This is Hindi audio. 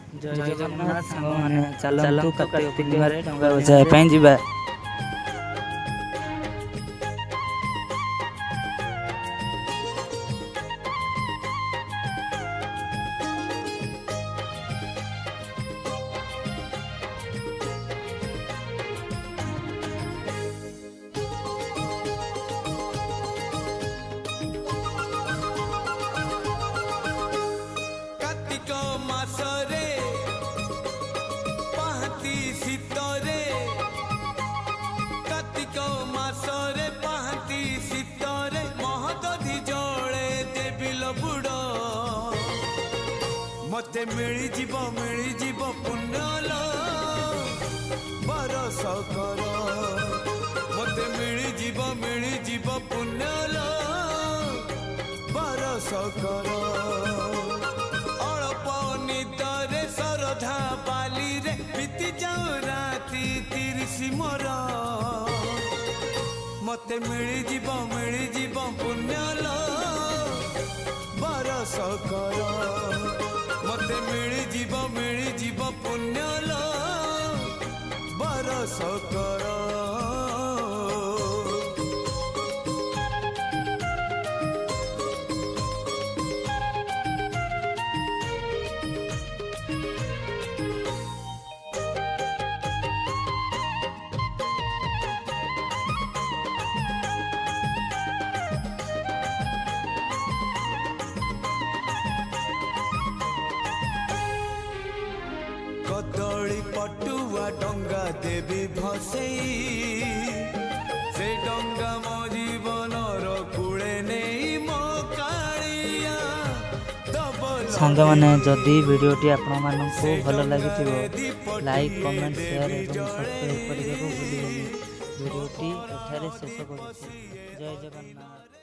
जय जगन्नाथ सांग माने चलतु कार्तिक पूर्णिमा रे डंगा बजाय पई जिबा। मते मिली जीव पुण्यल बरस कर मते मिली जीव पुण्यल बरस कर अल्प निदरे सरधा बाली रे बीती जाऊ राती 30 मोर मते मिली जीव पुण्यल बरस कर मते मिली जीव पुण्यल बरस कर। कदली पटुआ डंगा देवी भसई से डंगा मो जीवनर कूले नहीं मो कालिया सांग माने जदि वीडियोटी आपण मानकु भल लागिथिबो लाइक कमेंट शेयर एवं सब्सक्राइब करिबो भूलिबेनी। वीडियोटी एठारे शेष करूछि। जय जगन्नाथ।